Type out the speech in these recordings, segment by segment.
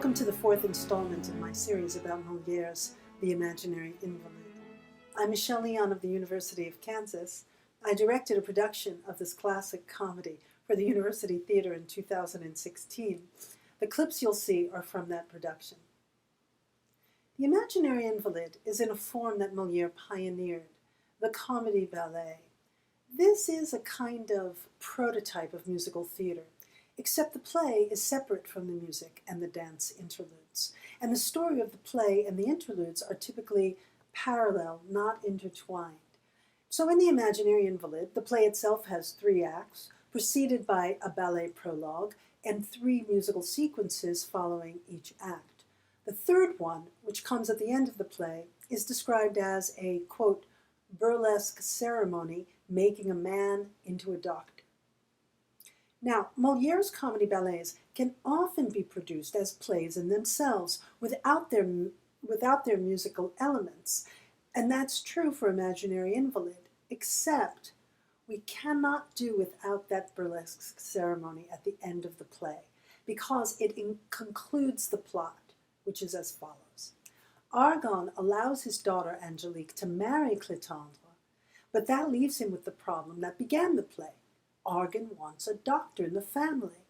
Welcome to the fourth installment in my series about Molière's The Imaginary Invalid. I'm Mechele Leon of the University of Kansas. I directed a production of this classic comedy for the University Theater in 2016. The clips you'll see are from that production. The Imaginary Invalid is in a form that Molière pioneered, the comedy ballet. This is a kind of prototype of musical theater, except the play is separate from the music and the dance interludes. And the story of the play and the interludes are typically parallel, not intertwined. So in The Imaginary Invalid, the play itself has 3 acts, preceded by a ballet prologue and 3 musical sequences following each act. The third one, which comes at the end of the play, is described as a, quote, burlesque ceremony making a man into a doctor. Now, Molière's comedy ballets can often be produced as plays in themselves without their musical elements. And that's true for Imaginary Invalid, except we cannot do without that burlesque ceremony at the end of the play, because it concludes the plot, which is as follows. Argan allows his daughter Angelique to marry Clitandre, but that leaves him with the problem that began the play. Argan wants a doctor in the family.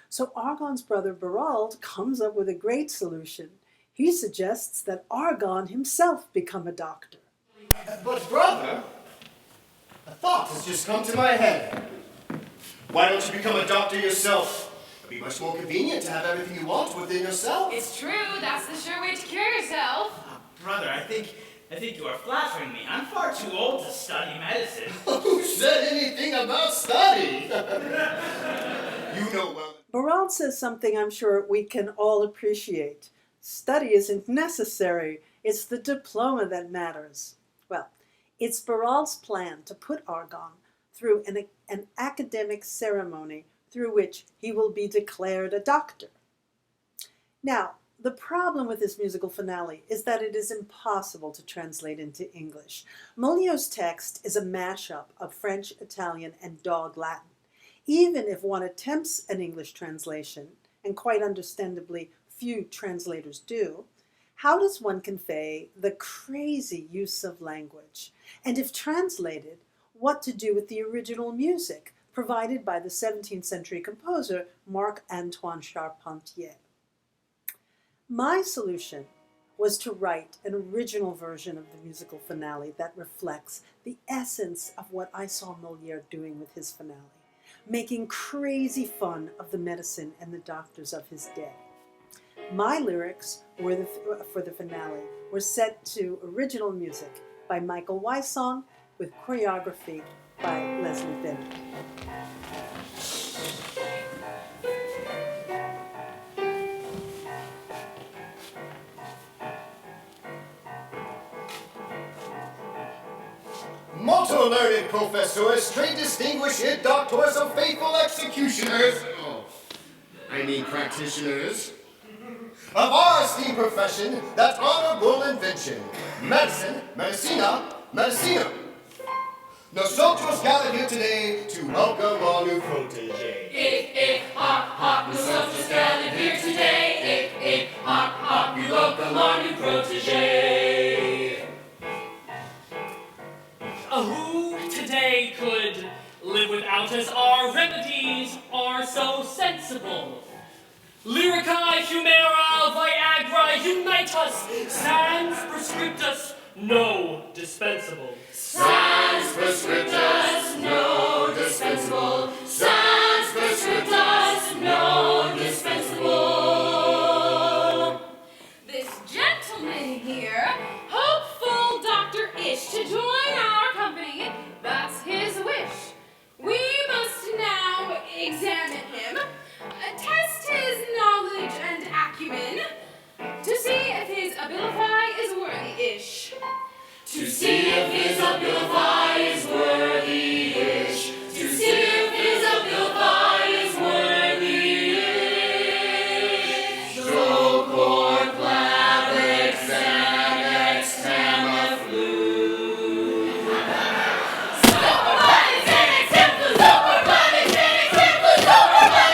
So Argan's brother Berald comes up with a great solution. He suggests that Argan himself become a doctor. But brother, a thought has just come to my head. Why don't you become a doctor yourself? It'd be much more convenient to have everything you want within yourself. It's true, that's the sure way to cure yourself. Brother, I think you are flattering me. I'm far too old to study medicine. Who said anything about study? You know well. Berald says something I'm sure we can all appreciate. Study isn't necessary. It's the diploma that matters. Well, it's Berald's plan to put Argan through an academic ceremony through which he will be declared a doctor. Now, the problem with this musical finale is that it is impossible to translate into English. Molière's text is a mashup of French, Italian, and Dog Latin. Even if one attempts an English translation, and quite understandably few translators do, how does one convey the crazy use of language? And if translated, what to do with the original music provided by the 17th century composer Marc-Antoine Charpentier? My solution was to write an original version of the musical finale that reflects the essence of what I saw Molière doing with his finale, making crazy fun of the medicine and the doctors of his day. My lyrics for the finale were set to original music by Michael Wysong with choreography by Leslie Bennett. Multo learned professors, trade distinguished doctors of faithful executioners, practitioners, of our esteemed profession, that honorable invention, medicine, medicina, medicinum. Nosotros gathered here today to welcome our new protege. Hop, nosotros gathered here today. Hop, we welcome our new protege. Who today could live without us? Our remedies are so sensible. Lyricae, Humera, Viagra, unite us. Sans prescriptus, no dispensable. Sans prescriptus, no dispensable. Sans prescriptus, no dispensable. This gentleman here, hopeful doctor-ish to join our company, that's his wish. We must now examine him, test his knowledge and acumen, to see if his abilify is worthy-ish. To see if his abilify is worthy-ish. To see if his abilify is worthy-ish. Stroke, clavic, Xanax, Tamiflu. Superbody, Xanax, Tamiflu. Superbody, Xanax, Tamiflu. Superbody.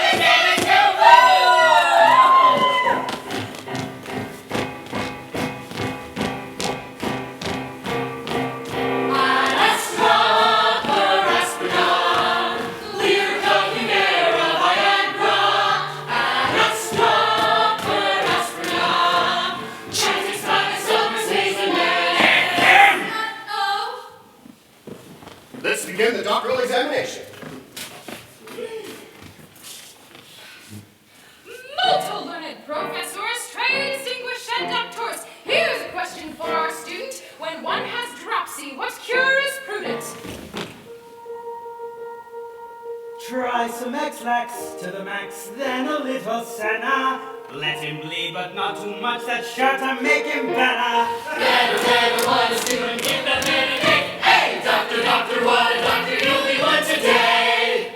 lax to the max, then a little senna. Let him bleed, but not too much, that's sure to make him better. Better, what is doing? Give that man a kick. Hey, doctor, what a doctor, you'll be one today.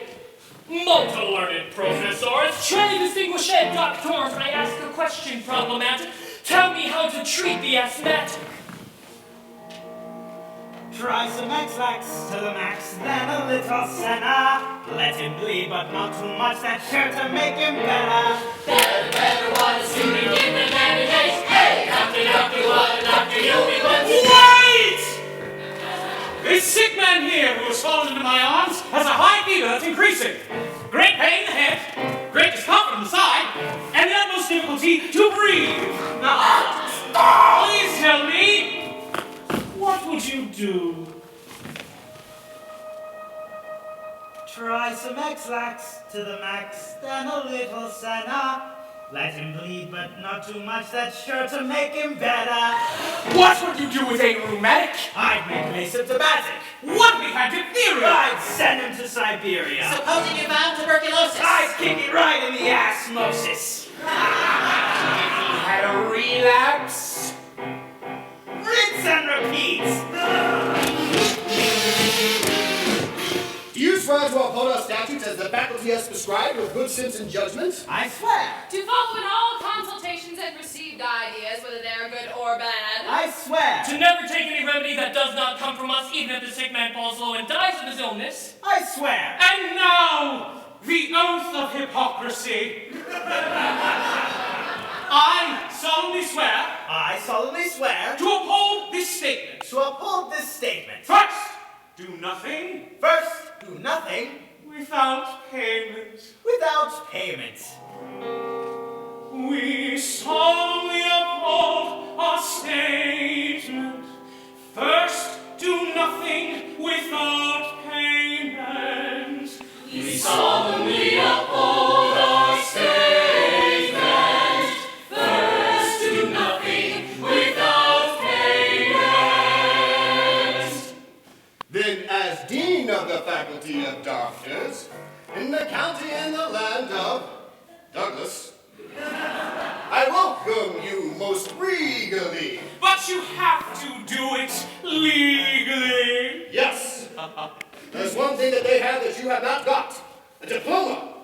Most learned professors, truly distinguished doctors, I ask a question problematic. Tell me how to treat the asthmatic. Try some X-lax to the max, then a little senna. Let him bleed, but not too much, that's sure to make him better. Better, what is doing? Give that man a kick. Hey, doctor, what a doctor, you'll be one today. Wait! This sick man here who has fallen into my arms has a high fever that's increasing. Great pain in the head, great discomfort in the side, and the utmost difficulty to breathe. Now, please tell me, what would you do? Try some X-lax to the max, then a little senna. Let him bleed, but not too much, that's sure to make him better. What would you do with a rheumatic? I'd make him asymptomatic. What if he had diphtheria? I'd send him to Siberia. Supposing you found tuberculosis. I'd kick it right in the assmosis. Had a relapse? Rinse and repeat. Do you swear to uphold our statutes as the faculty has prescribed with good sense and judgment? I swear. To follow in all consultations and received ideas, whether they are good or bad. I swear. To never take any remedy that does not come from us, even if the sick man falls low and dies of his illness. I swear. And now, the oath of hypocrisy. I solemnly swear I solemnly swear to uphold this statement. to uphold this statement. First, do nothing First, do nothing without payment. without payment. We solemnly uphold our statement. First, do nothing without payment. We solemnly uphold our statement. First, do nothing without payment. Then, as Dean of the Faculty of Doctors, in the county and the land of Douglas, I welcome you most regally. But you have to do it legally. Yes, there's one thing that they have that you have not got, a diploma.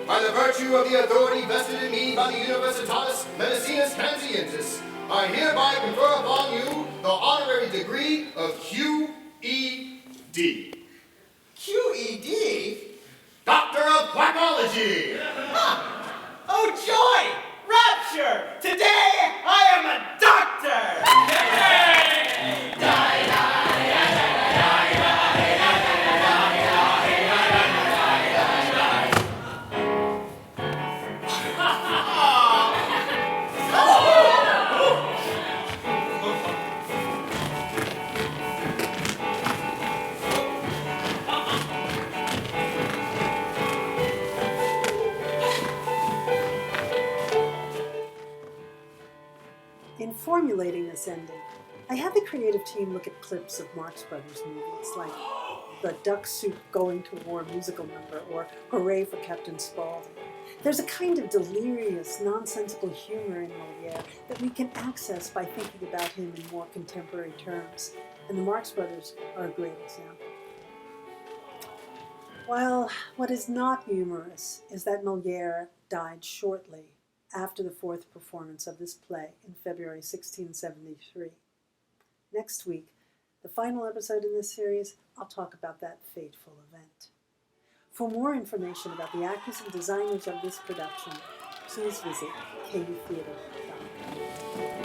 By the virtue of the authority vested in me by the Universitatis Medicinas Cansiensis, I hereby confer upon you the honorary degree of QED. QED? Doctor of Quackology. Oh, joy! Rapture! Today I am a doctor! In formulating this ending, I had the creative team look at clips of Marx Brothers movies, like the Duck Soup Going to War musical number or Hooray for Captain Spaulding. There's a kind of delirious, nonsensical humor in Molière that we can access by thinking about him in more contemporary terms, and the Marx Brothers are a great example. While what is not humorous is that Molière died shortly after the fourth performance of this play in February 1673. Next week, the final episode in this series, I'll talk about that fateful event. For more information about the actors and designers of this production, please visit kutheater.com.